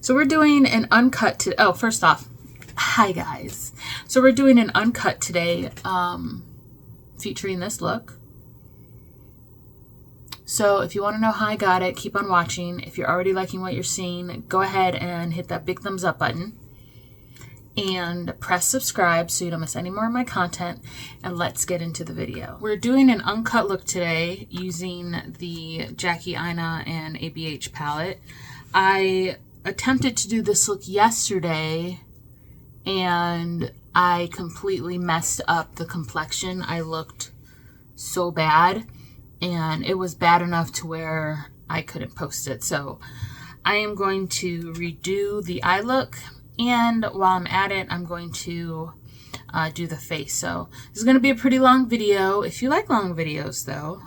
So we're doing an uncut oh, first off, hi guys. So we're doing an uncut today, featuring this look. So if you want to know how I got it, keep on watching. If you're already liking what you're seeing, go ahead and hit that big thumbs up button and press subscribe so you don't miss any more of my content, and let's get into the video. We're doing an uncut look today using the Jackie, Aina, and ABH palette. I attempted to do this look yesterday and I completely messed up the complexion. I looked so bad, and it was bad enough to where I couldn't post it. So I am going to redo the eye look, and while I'm at it, I'm going to do the face. So this is going to be a pretty long video. If you like long videos though,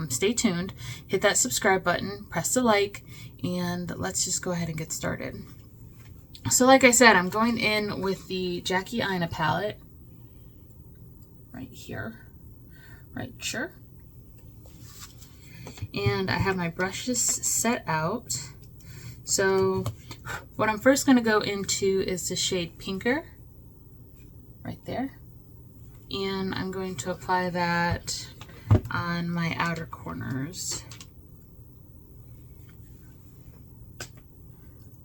stay tuned, hit that subscribe button, press the like, and let's just go ahead and get started. So like I said, I'm going in with the Jackie Aina palette right here, right here. And I have my brushes set out. So what I'm first going to go into is the shade Pinker, right there. And I'm going to apply that on my outer corners.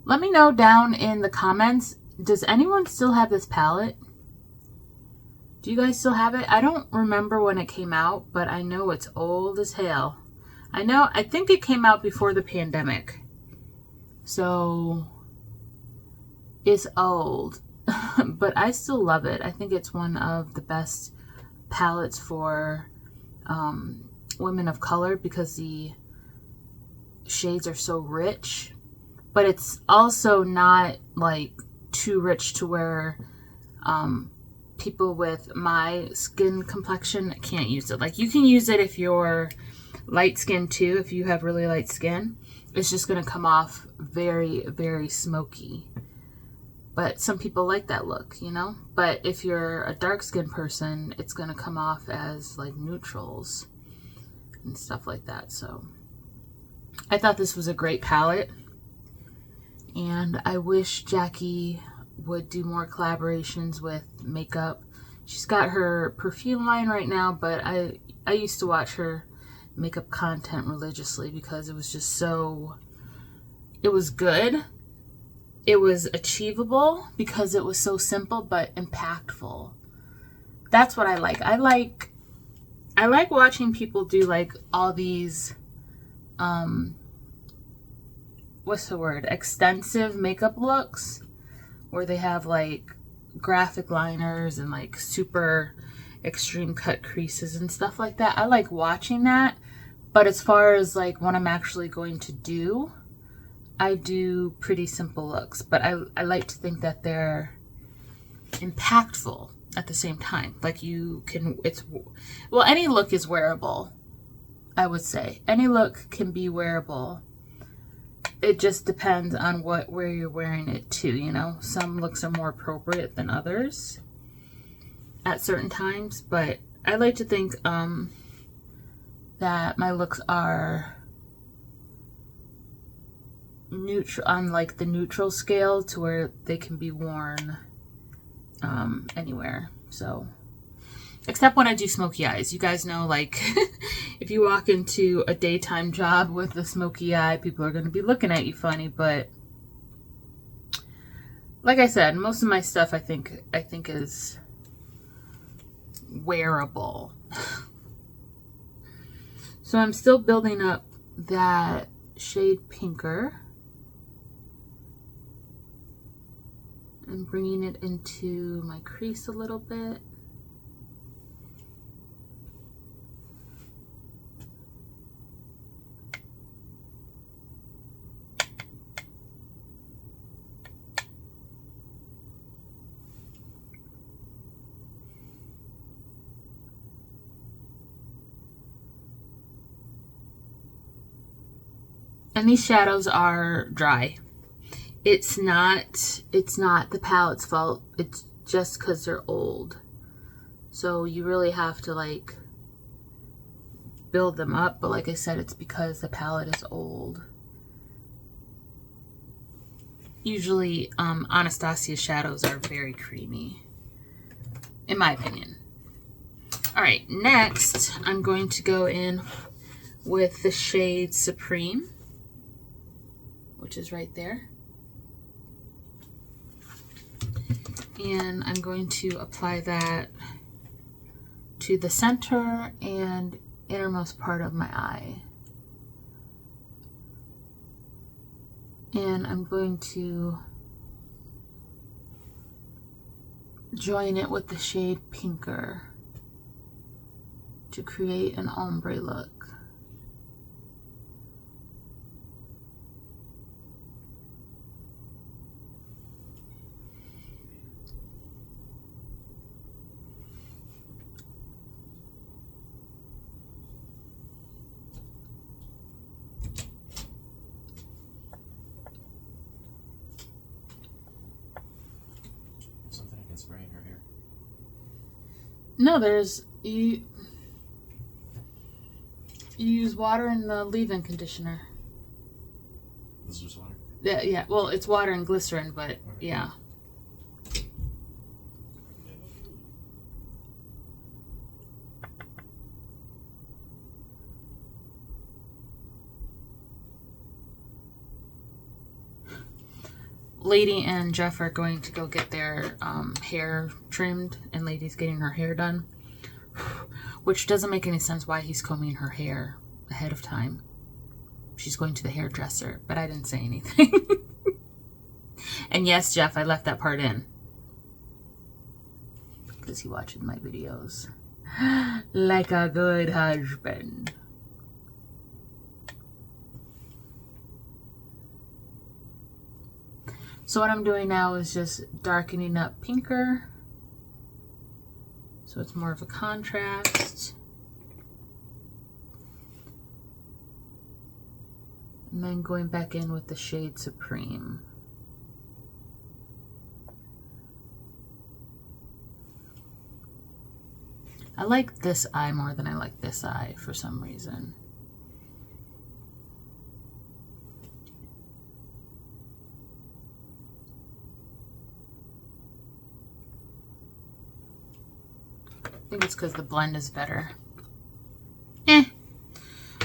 Let me know down in the comments, does anyone still have this palette? Do you guys still have it? I don't remember when it came out, but I know it's old as hell. I think it came out before the pandemic. So it's old, but I still love it. I think it's one of the best palettes for women of color because the shades are so rich, but it's also not like too rich to where people with my skin complexion can't use it. Like, you can use it if you're light skin too. If you have really light skin, it's just going to come off very, very smoky. But some people like that look, you know? But if you're a dark skinned person, it's going to come off as like neutrals and stuff like that. So I thought this was a great palette, and I wish Jackie would do more collaborations with makeup. She's got her perfume line right now, but I used to watch her makeup content religiously because it was just so, it was good, it was achievable because it was so simple but impactful. That's what I like. I like watching people do like all these what's the word, extensive makeup looks where they have like graphic liners and like super extreme cut creases and stuff like that. I like watching that, but as far as like what I'm actually going to do, I do pretty simple looks, but I like to think that they're impactful at the same time. Like, you can, well, any look is wearable, I would say. Any look can be wearable. It just depends on where you're wearing it to, you know. Some looks are more appropriate than others at certain times, but I like to think that my looks are neutral, on like the neutral scale, to where they can be worn anywhere. So except when I do smoky eyes. You guys know, like, if you walk into a daytime job with a smoky eye, people are going to be looking at you funny. But like I said, most of my stuff I think is wearable. So I'm still building up that shade Pinker and bringing it into my crease a little bit. And these shadows are dry. It's not the palette's fault. It's just because they're old. So you really have to like build them up. But like I said, it's because the palette is old. Usually Anastasia's shadows are very creamy, in my opinion. All right, next I'm going to go in with the shade Supreme, which is right there. And I'm going to apply that to the center and innermost part of my eye. And I'm going to join it with the shade Pinker to create an ombre look. Something I can spray in her hair. No, there's you use water and the leave-in conditioner. This is just water? Yeah, well, it's water and glycerin, but yeah. Lady and Jeff are going to go get their hair trimmed, and Lady's getting her hair done. Which doesn't make any sense why he's combing her hair ahead of time. She's going to the hairdresser, but I didn't say anything. And yes, Jeff, I left that part in. Because he watches my videos. Like a good husband. So what I'm doing now is just darkening up Pinker. So it's more of a contrast. And then going back in with the shade Supreme. I like this eye more than I like this eye for some reason. I think it's because the blend is better.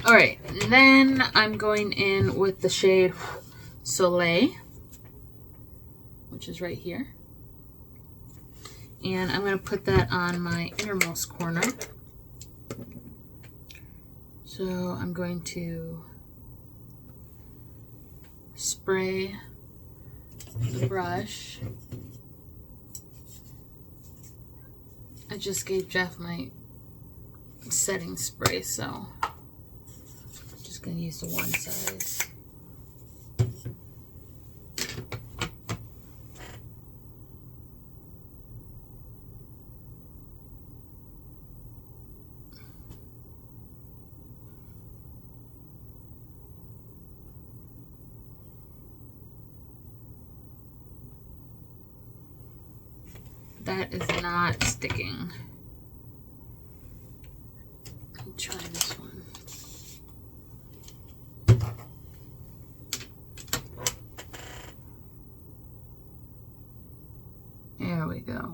Alright, and then I'm going in with the shade Soleil, which is right here. And I'm going to put that on my innermost corner. So I'm going to spray the brush. I just gave Jeff my setting spray, so I'm just going to use the one size. That is not sticking. Let me try this one. There we go.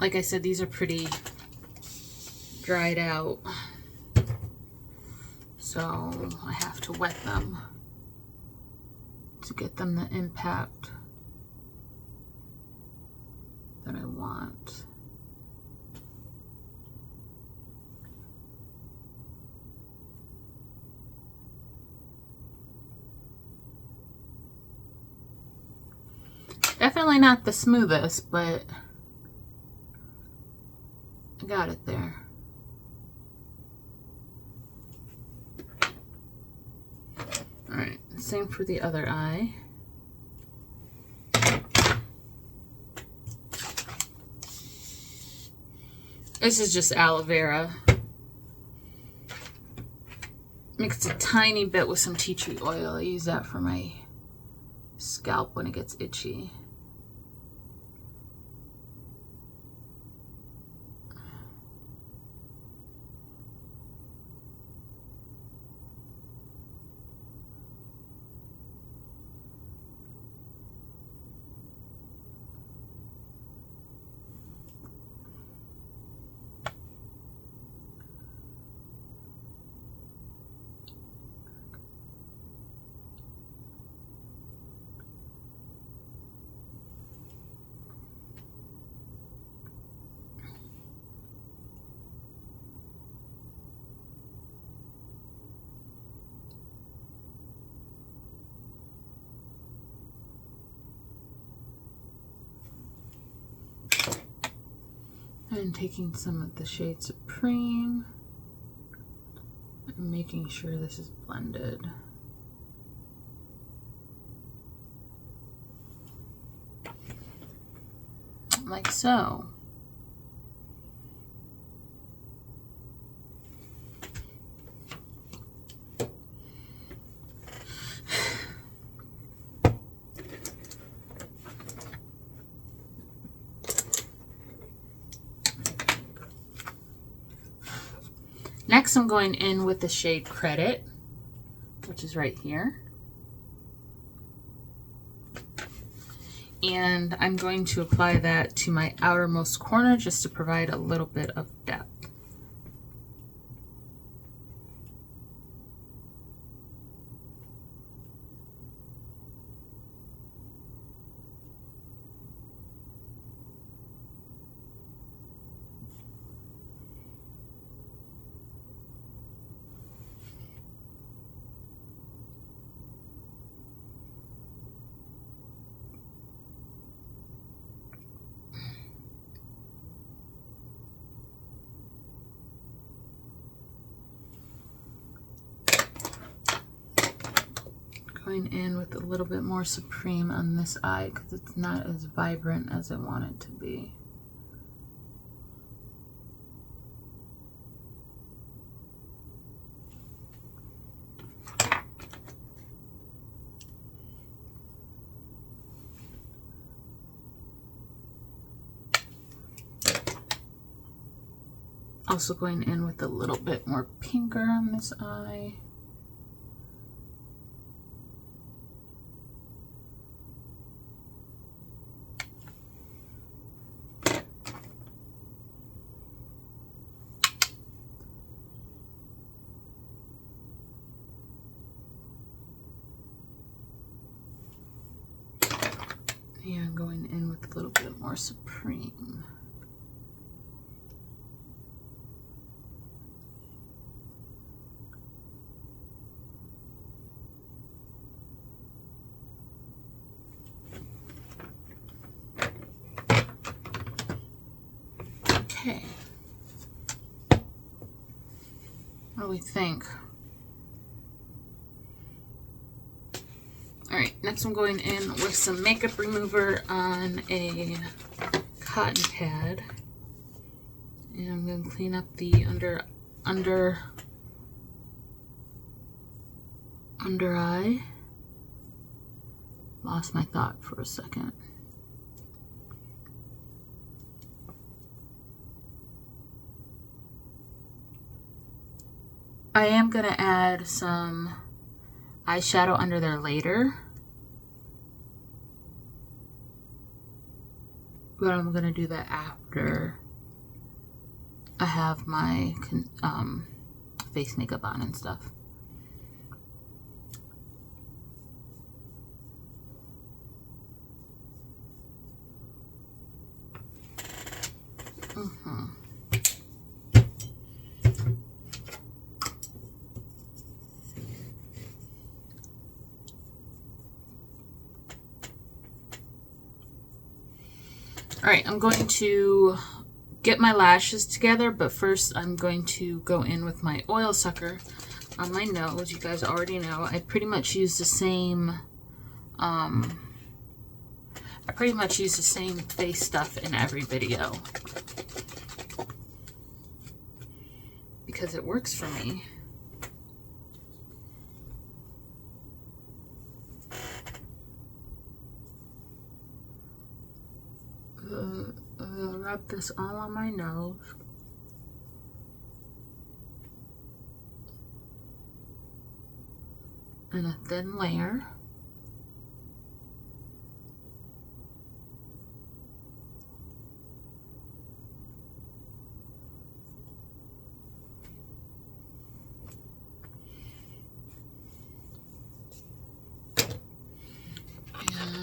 Like I said, these are pretty dried out, so I have to wet them to get them the impact that I want. Definitely not the smoothest, but I got it there. Same for the other eye. This is just aloe vera. Mixed a tiny bit with some tea tree oil. I use that for my scalp when it gets itchy. And taking some of the shade Supreme and making sure this is blended. Like so. Next, I'm going in with the shade Credit, which is right here. And I'm going to apply that to my outermost corner just to provide a little bit of depth. Going in with a little bit more Supreme on this eye because it's not as vibrant as I want it to be. Also going in with a little bit more pinker on this eye. And going in with a little bit more Supreme. Okay. What do we think? Alright, next I'm going in with some makeup remover on a cotton pad. And I'm going to clean up the under eye. Lost my thought for a second. I am going to add some eyeshadow under there later, but I'm going to do that after I have my face makeup on and stuff. Alright, I'm going to get my lashes together, but first I'm going to go in with my oil sucker on my nose. You guys already know I pretty much use the same face stuff in every video because it works for me. Rub this all on my nose. And a thin layer.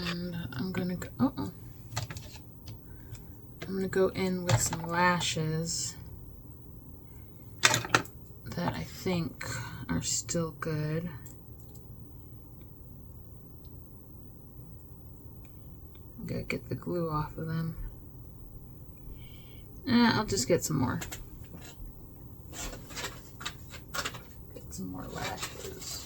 And I'm gonna go, I'm gonna go in with some lashes that I think are still good. I gotta get the glue off of them. I'll just get some more. Get some more lashes.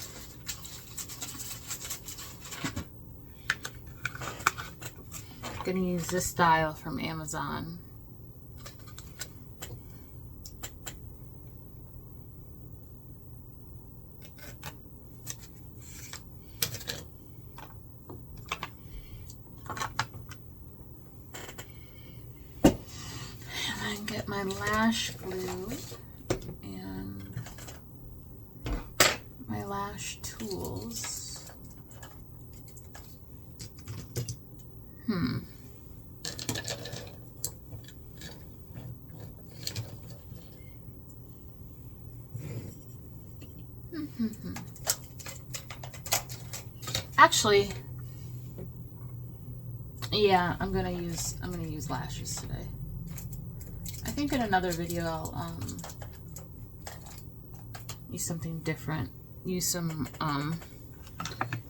I'm gonna use this style from Amazon. Get my lash glue and my lash tools. Actually, yeah, I'm gonna use lashes today. I think in another video I'll use something different. Use some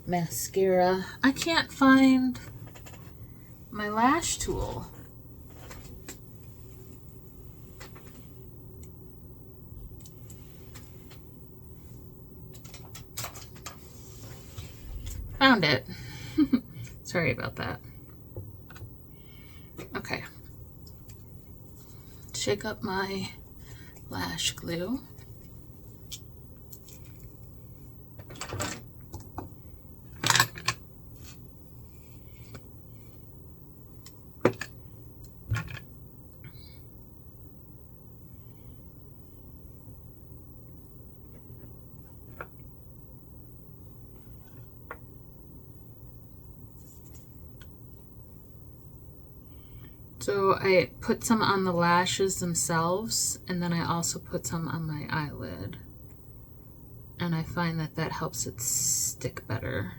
mascara. I can't find my lash tool. Found it. Sorry about that. Okay. Shake up my lash glue. So I put some on the lashes themselves, and then I also put some on my eyelid. And I find that that helps it stick better.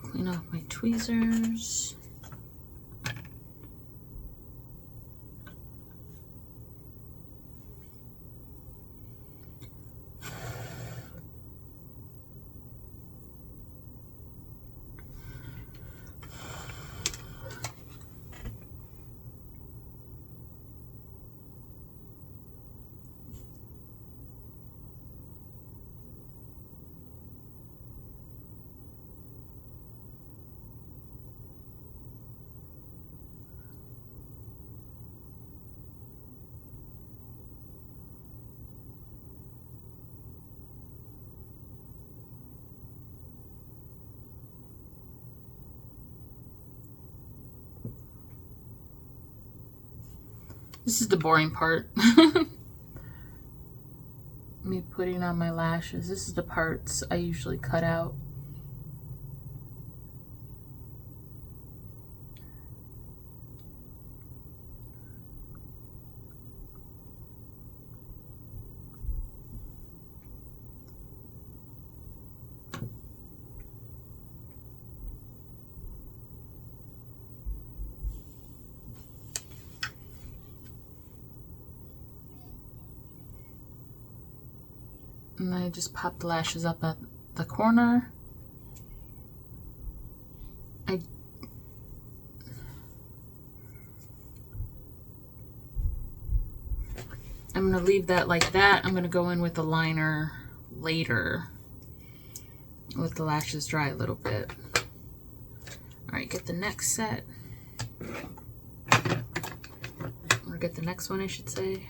Clean off my tweezers. This is the boring part. Me putting on my lashes. This is the parts I usually cut out. And I just pop the lashes up at the corner. I'm going to leave that like that. I'm going to go in with the liner later. Let the lashes dry a little bit. Alright, get the next set. Or get the next one, I should say.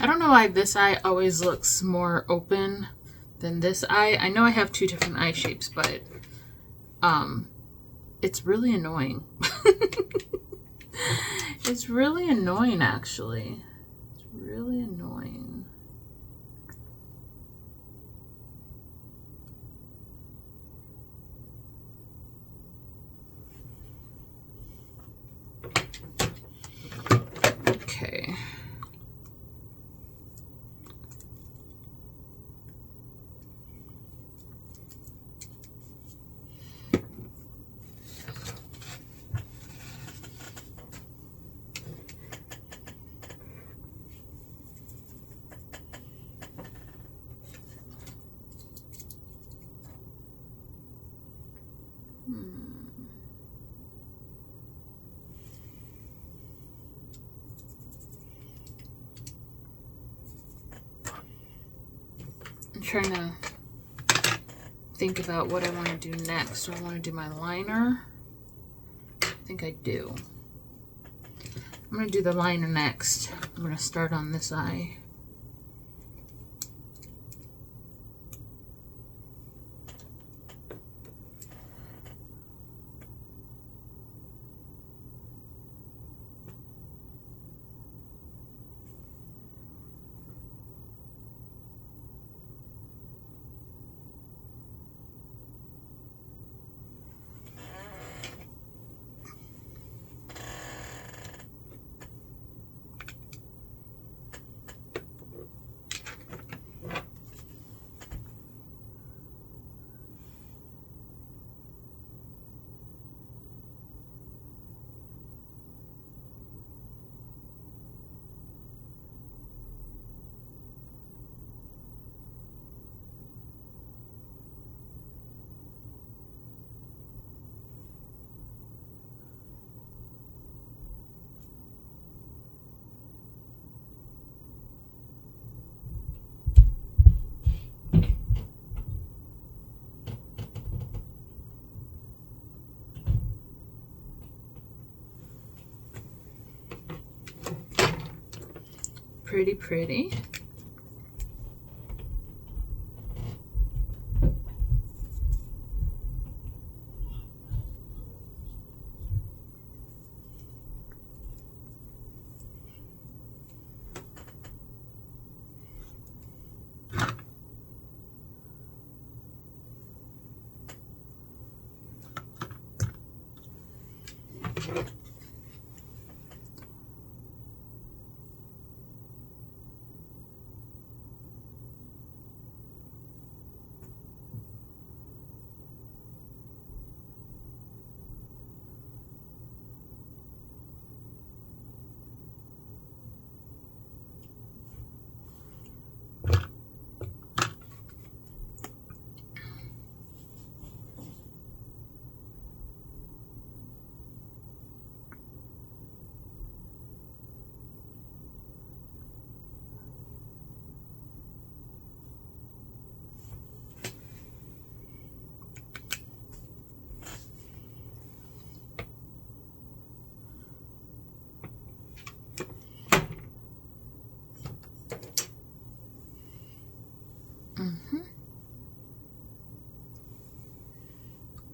I don't know why this eye always looks more open than this eye. I know I have two different eye shapes, but it's really annoying. It's really annoying, actually. It's really annoying. Okay. trying to think about what I want to do next. Do I want to do my liner? I think I do. I'm going to do the liner next. I'm going to start on this eye. Pretty, pretty.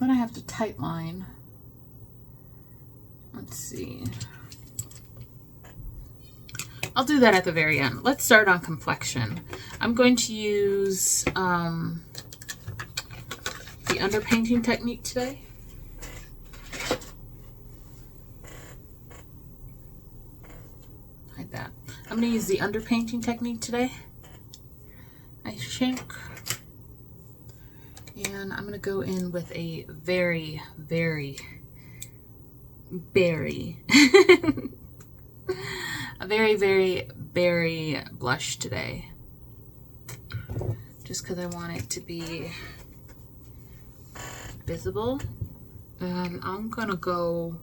Then I have to tight line. Let's see. I'll do that at the very end. Let's start on complexion. I'm going to use the underpainting technique today. Like that. I'm going to use the underpainting technique today. I think. And I'm going to go in with a very, very, berry, a very, very berry blush today. Just because I want it to be visible. And I'm going to go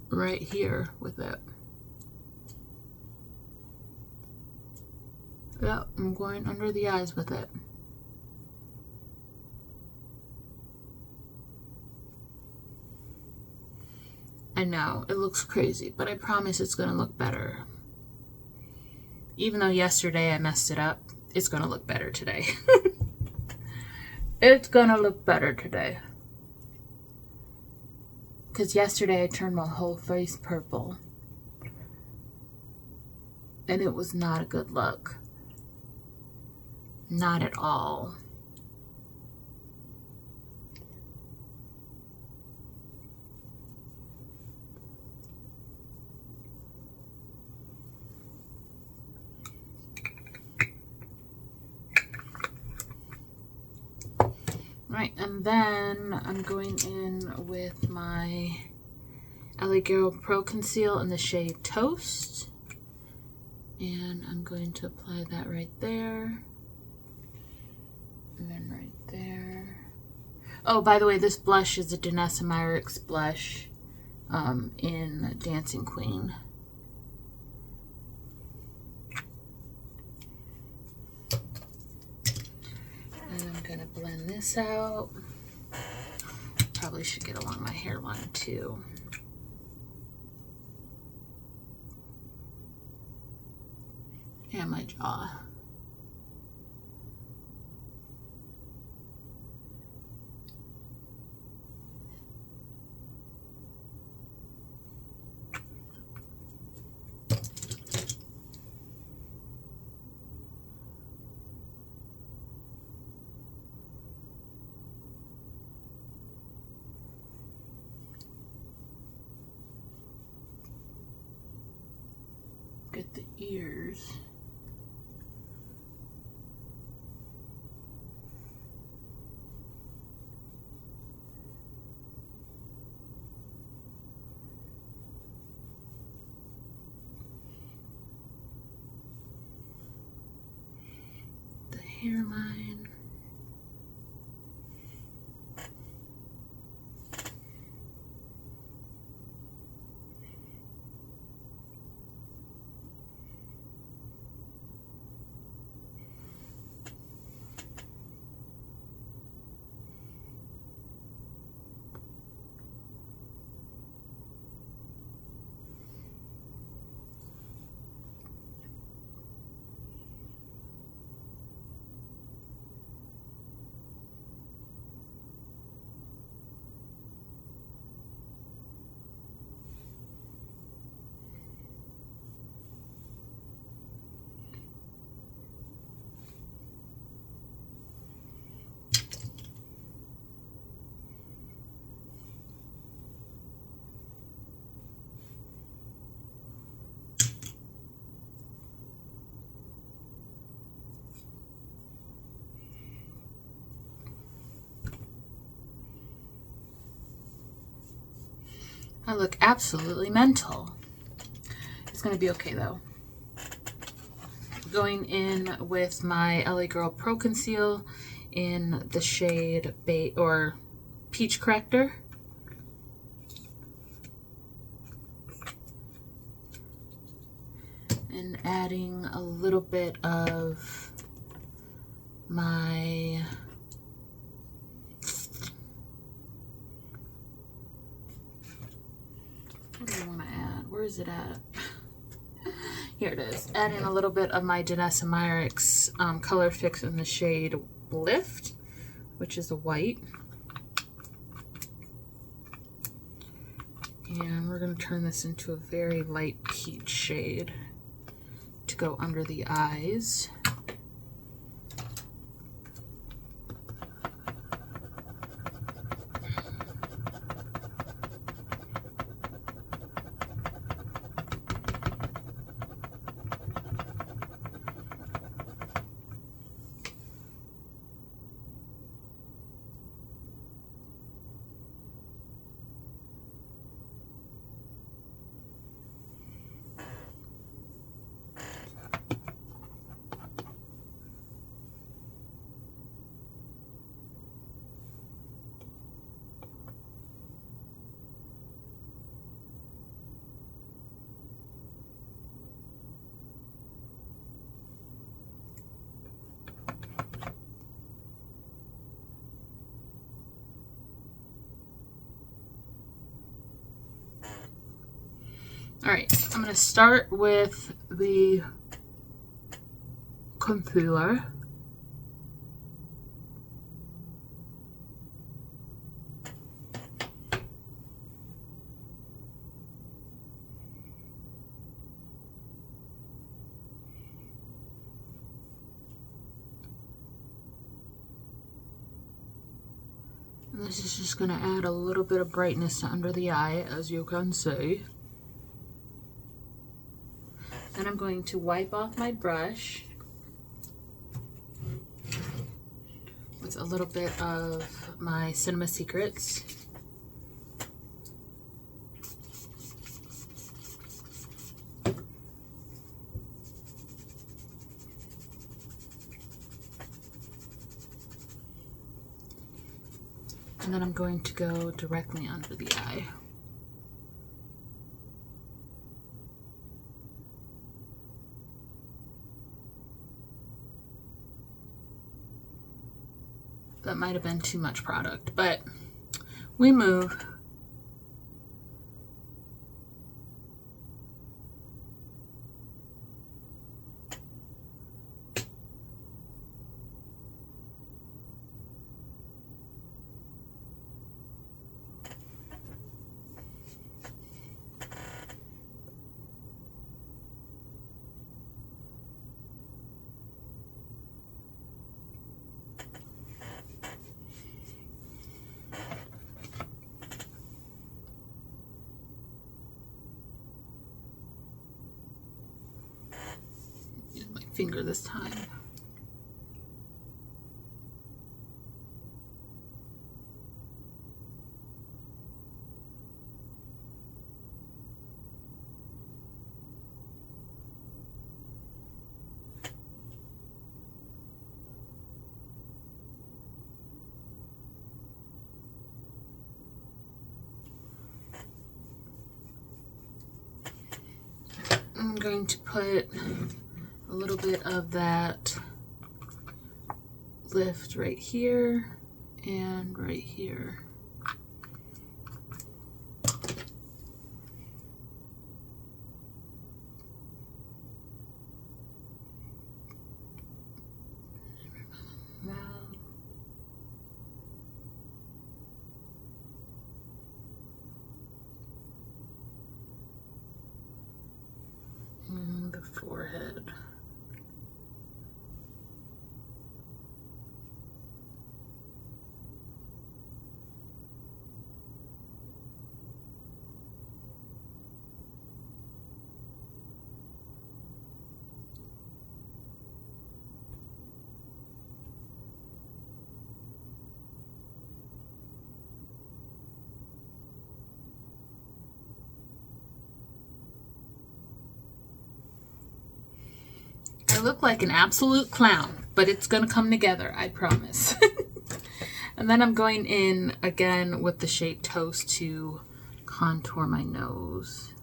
right here with it. Yep, I'm going under the eyes with it. I know, it looks crazy, but I promise it's going to look better. Even though yesterday I messed it up, it's going to look better today. It's going to look better today. Because yesterday I turned my whole face purple. And it was not a good look. Not at all. Right, and then I'm going in with my LA Girl Pro Conceal in the shade Toast. And I'm going to apply that right there. And then right there. Oh, by the way, this blush is a Danessa Myricks blush in Dancing Queen. And I'm gonna blend this out. Probably should get along my hairline too. And my jaw. Get the ears. The hairline. I look absolutely mental. It's gonna be okay though. Going in with my LA Girl Pro Conceal in the shade Peach Corrector. And adding a little bit of my what do I want to add? Where is it at? Here it is. Adding a little bit of my Danessa Myricks Color Fix in the shade Lift, which is a white. And we're going to turn this into a very light peach shade to go under the eyes. All right, I'm going to start with the concealer. And this is just going to add a little bit of brightness to under the eye, as you can see. Then I'm going to wipe off my brush with a little bit of my Cinema Secrets. And then I'm going to go directly under the eye. That might have been too much product, but we move. Finger this time. I'm going to put a little bit of that lift right here and right here. And the forehead. I look like an absolute clown, but it's going to come together, I promise. And then I'm going in again with the Shape Toast to contour my nose.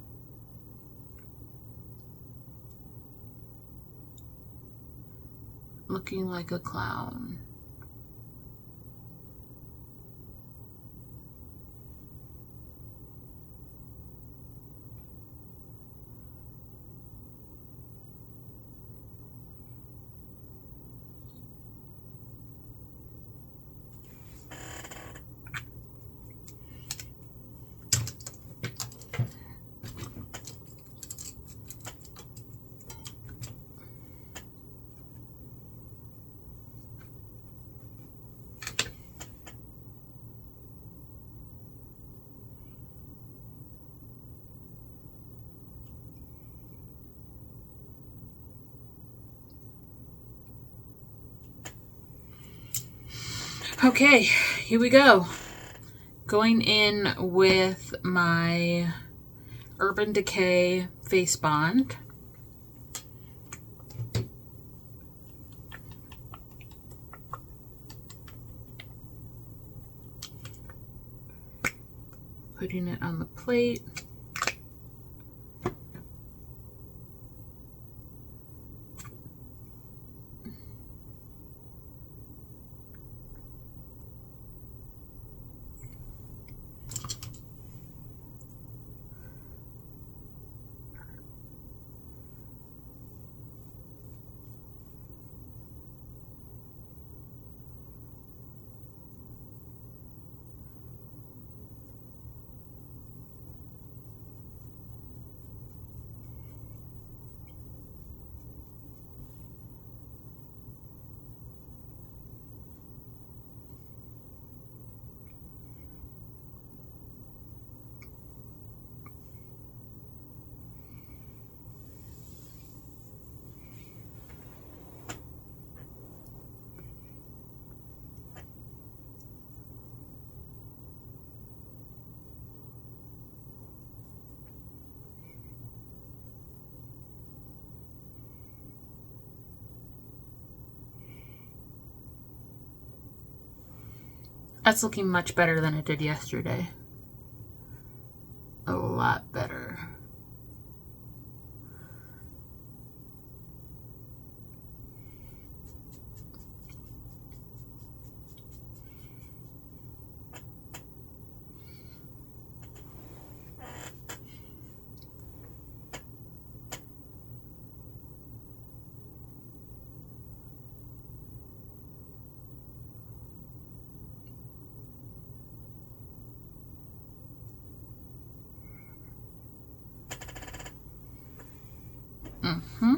Looking like a clown. Okay, here we go. Going in with my Urban Decay Face Bond. Putting it on the plate. That's looking much better than it did yesterday. A lot better. Mm-hmm.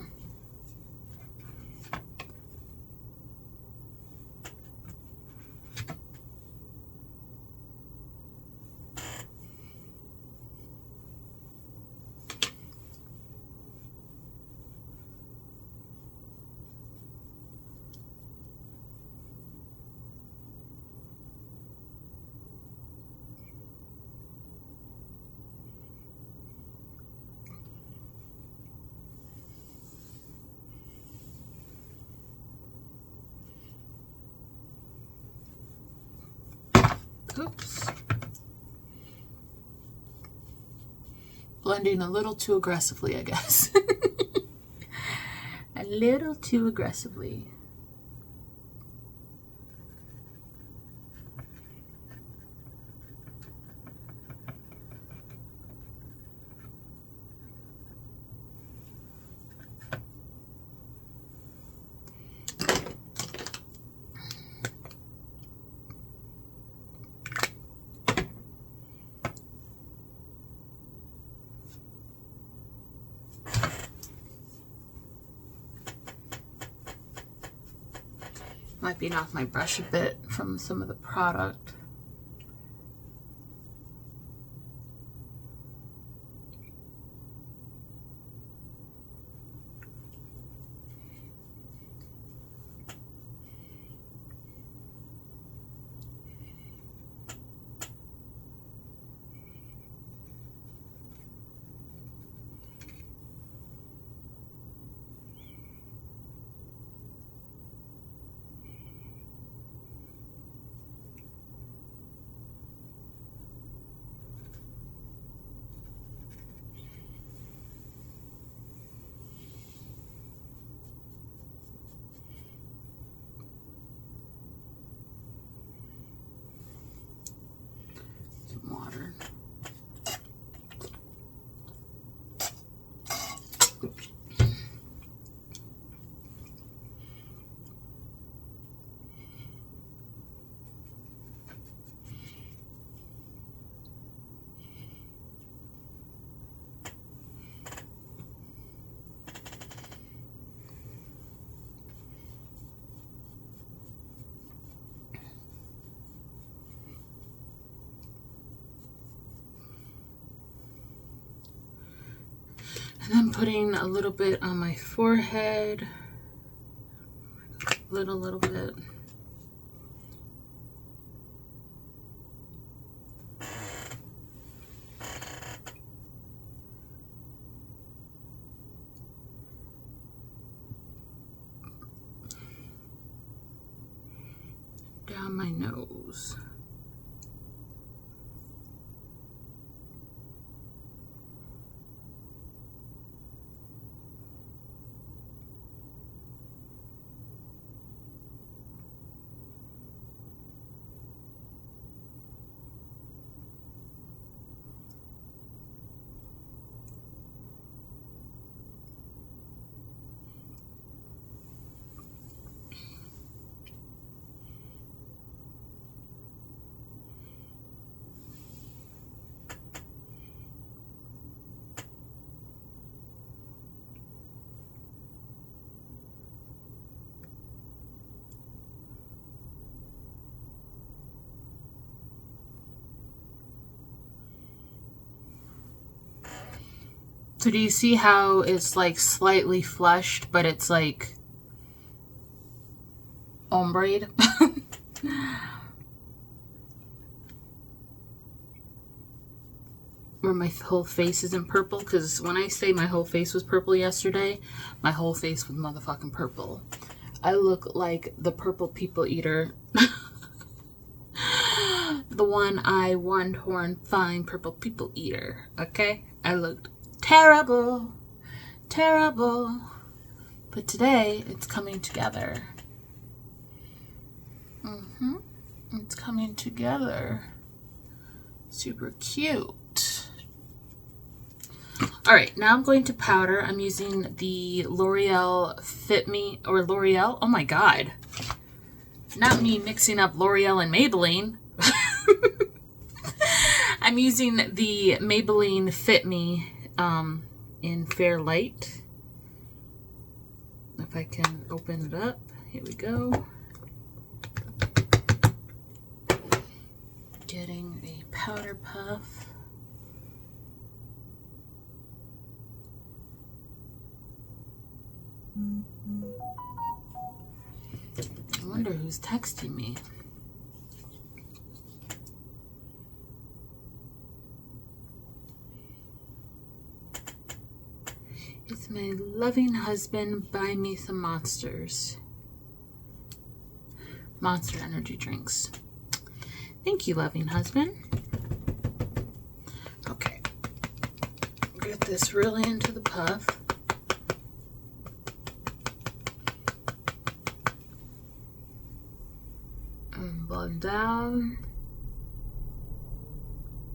Oops. Blending a little too aggressively, I guess. A little too aggressively. Might be off my brush a bit from some of the product. Water. And then putting a little bit on my forehead, little bit. Down my nose. So do you see how it's like slightly flushed, but it's like ombre? Where my whole face isn't purple, because when I say my whole face was purple yesterday, my whole face was motherfucking purple. I look like the purple people eater. The one-eye, one-horn, fine purple people eater, okay? I looked terrible, terrible. But today, it's coming together. It's coming together. Super cute. All right, now I'm going to powder. I'm using the L'Oreal Fit Me, or L'Oreal. Oh my God. Not me mixing up L'Oreal and Maybelline. I'm using the Maybelline Fit Me in Fair Light. If I can open it up, here we go. Getting a powder puff. I wonder who's texting me. It's my loving husband buying me some Monsters. Monster energy drinks. Thank you, loving husband. Okay. Get this really into the puff. And blend down.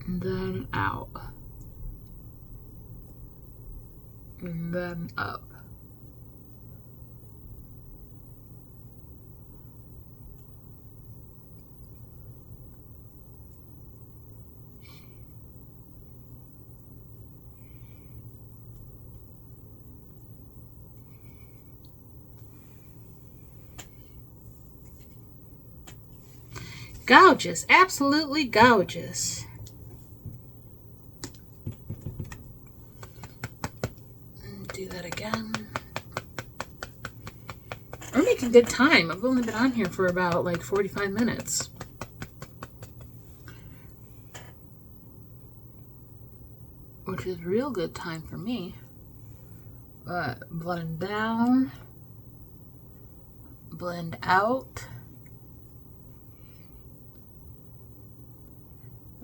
And then out. And then up. Gorgeous, absolutely gorgeous. Do that again. We're making good time. I've only been on here for about like 45 minutes. Which is real good time for me. But blend down, blend out,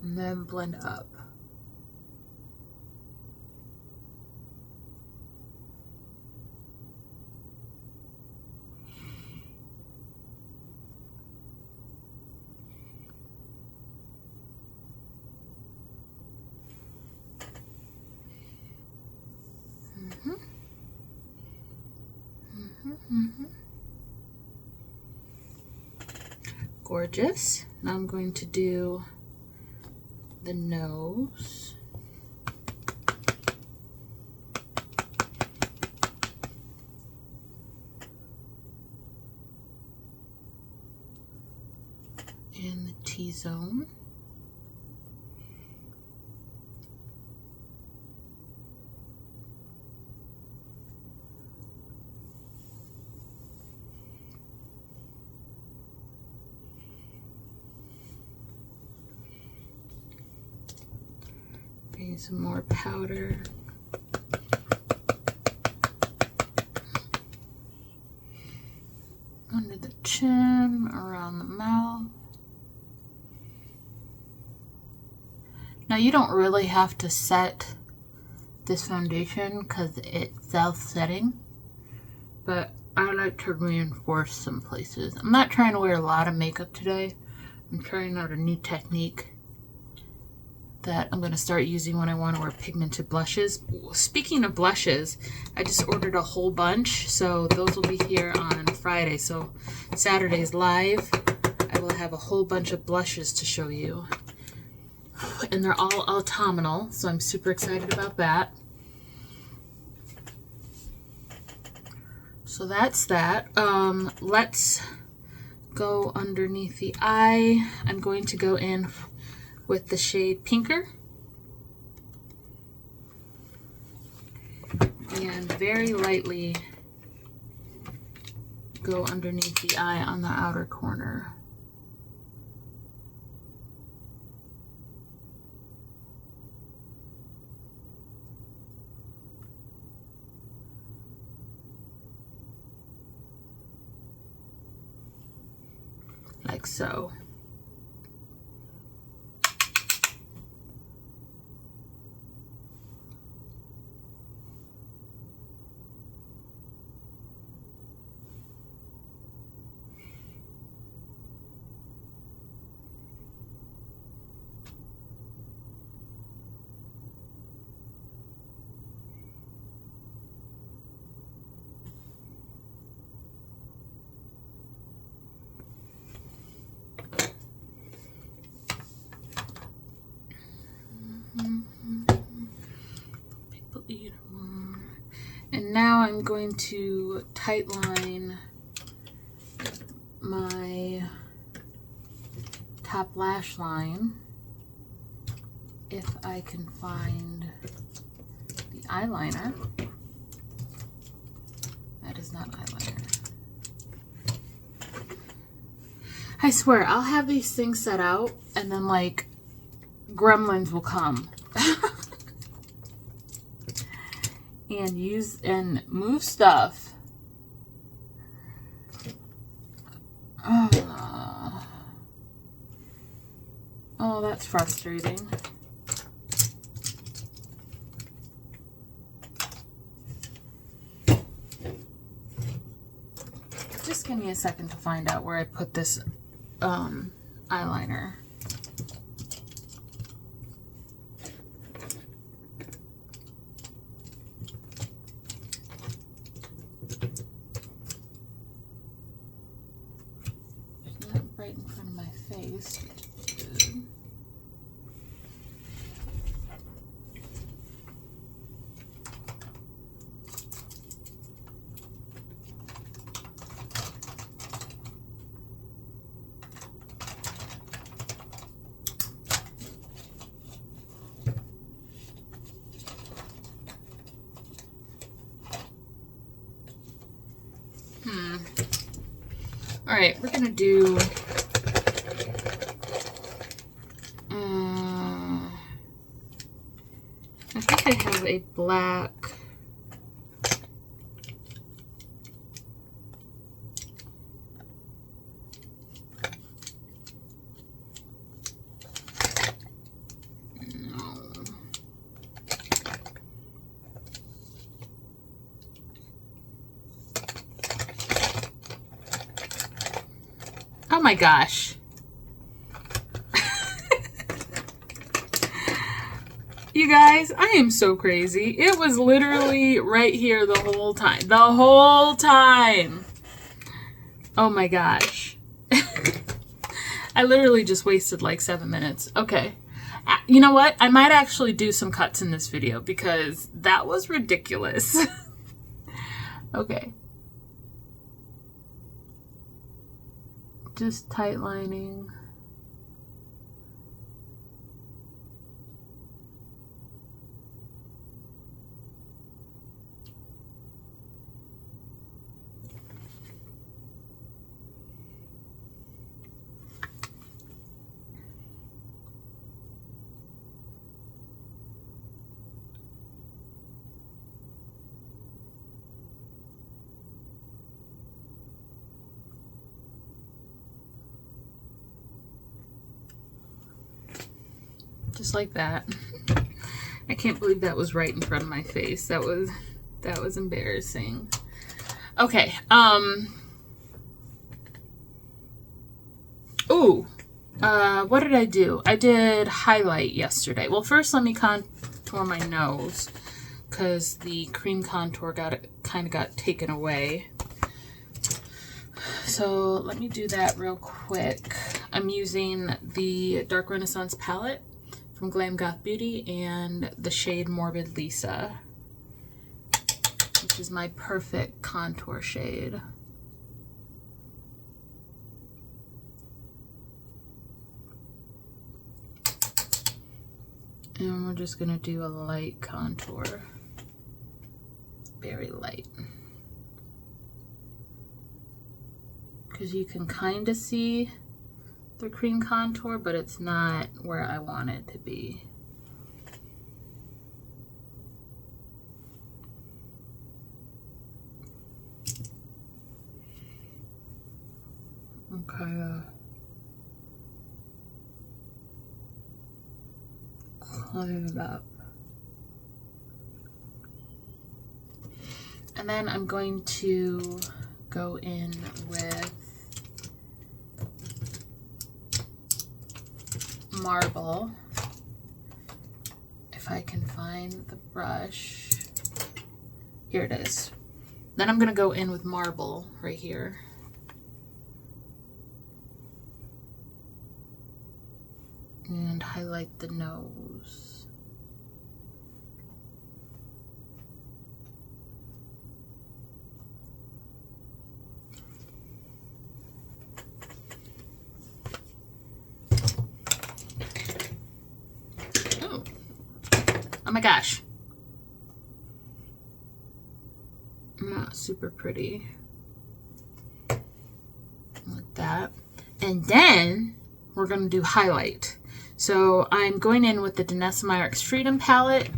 and then blend up. Gorgeous. Now I'm going to do the nose. And the T-zone. Some more powder. Under the chin, around the mouth. Now you don't really have to set this foundation because it's self-setting, but I like to reinforce some places. I'm not trying to wear a lot of makeup today. I'm trying out a new technique that I'm going to start using when I want to wear pigmented blushes. Speaking of blushes, I just ordered a whole bunch, so those will be here on Friday. So Saturday's live, I will have a whole bunch of blushes to show you. And they're all autumnal, so I'm super excited about that. So that's that. Let's go underneath the eye. I'm going to go in with the shade Pinker. And very lightly go underneath the eye on the outer corner. Like so. And now I'm going to tightline my top lash line if I can find the eyeliner. That is not eyeliner. I swear, I'll have these things set out and then like gremlins will come and use and move stuff. Oh, that's frustrating. Just give me a second to find out where I put this eyeliner. It's not right in front of my face, which is good. All right, we're gonna do I think I have a black oh my gosh. You guys, I am so crazy. It was literally right here the whole time. The whole time. Oh my gosh. I literally just wasted like 7 minutes. Okay. You know what? I might actually do some cuts in this video because that was ridiculous. Okay. Just tightlining. Just like that. I can't believe that was right in front of my face. That was embarrassing. Okay. Ooh. What did I do? I did highlight yesterday. Well, first let me contour my nose because the cream contour kind of got taken away. So let me do that real quick. I'm using the Dark Renaissance palette from Glam Goth Beauty and the shade Morbid Lisa, which is my perfect contour shade. And we're just gonna do a light contour, very light. Because you can kind of see the cream contour, but it's not where I want it to be. Okay. Clean it up. And then I'm going to go in with Marble, if I can find the brush. Here it is. Then I'm gonna go in with Marble right here. And highlight the nose. my gosh. Not super pretty. Like that. And then we're going to do highlight. So I'm going in with the Denesemeyer Extreme palette,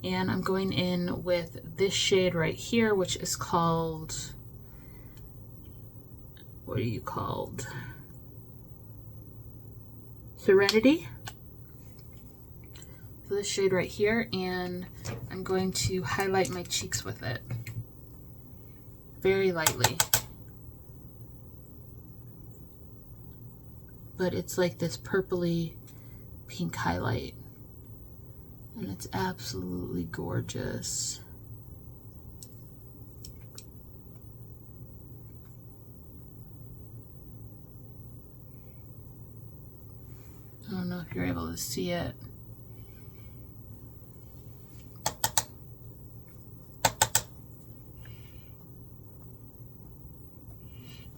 and I'm going in with this shade right here, which is called, what are you called? Serenity. So this shade right here, and I'm going to highlight my cheeks with it. Very lightly. But it's like this purpley pink highlight. And it's absolutely gorgeous. I don't know if you're able to see it.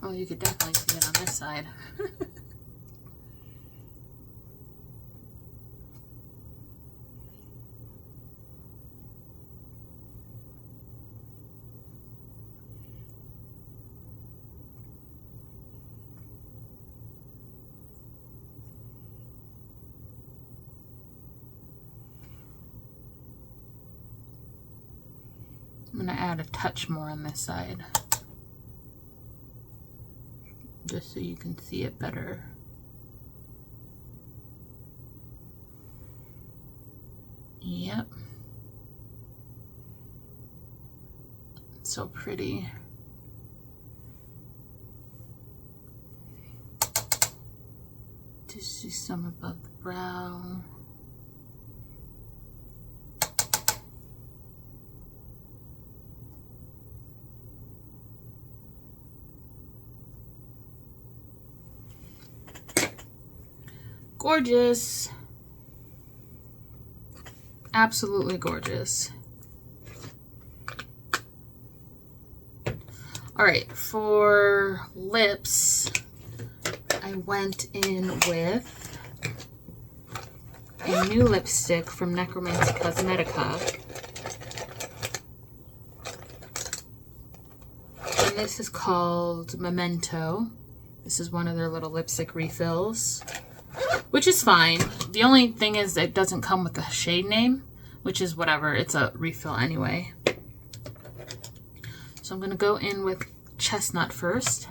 Oh, you could definitely see it on this side. I'm going to add a touch more on this side, just so you can see it better. Yep. It's so pretty. Just see some above the brow. Gorgeous. Absolutely gorgeous. All right, for lips, I went in with a new lipstick from Necromancy Cosmetica. And this is called Memento. This is one of their little lipstick refills, which is fine. The only thing is it doesn't come with the shade name, which is whatever. It's a refill anyway. So I'm going to go in with Chestnut first.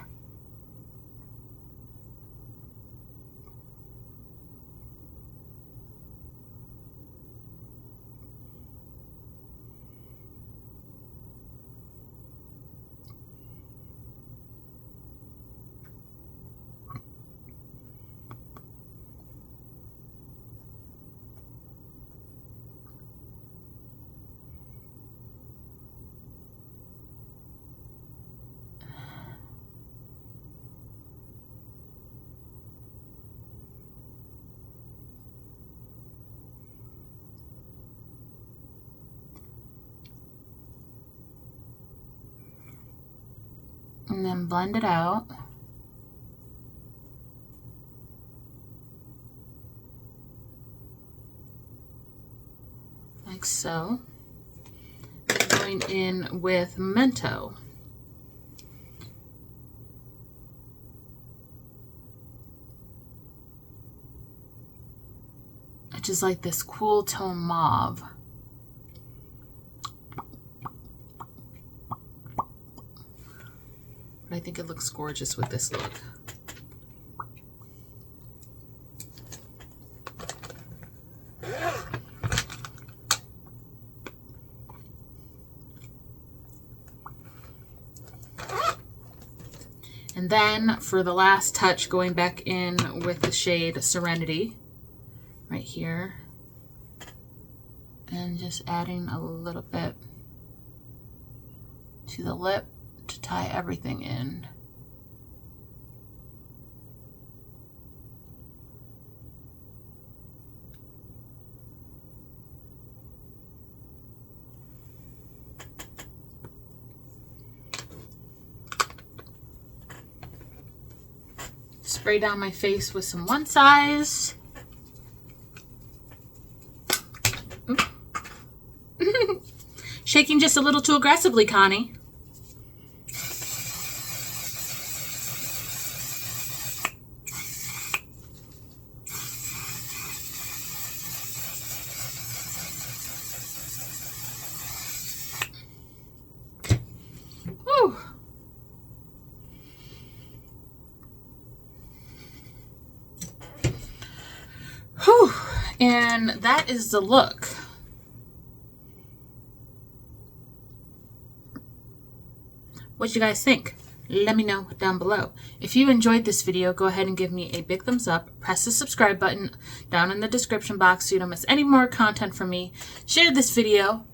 And then blend it out. Like so. I'm going in with Memento. Which is like this cool tone mauve. But I think it looks gorgeous with this look. And then for the last touch, going back in with the shade Serenity right here. And just adding a little bit to the lip to tie everything in. Spray down my face with some One Size. Oops. Shaking just a little too aggressively, Connie. Whew. Whew. And that is the look. What you guys think? Let me know down below. If you enjoyed this video, go ahead and give me a big thumbs up. Press the subscribe button down in the description box so you don't miss any more content from me. Share this video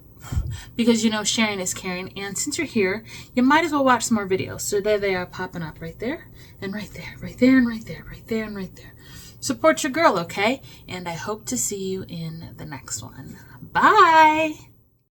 because you know sharing is caring. And since you're here, you might as well watch some more videos. So there they are popping up right there and right there, right there and right there, right there and right there. Support your girl, okay? And I hope to see you in the next one. Bye!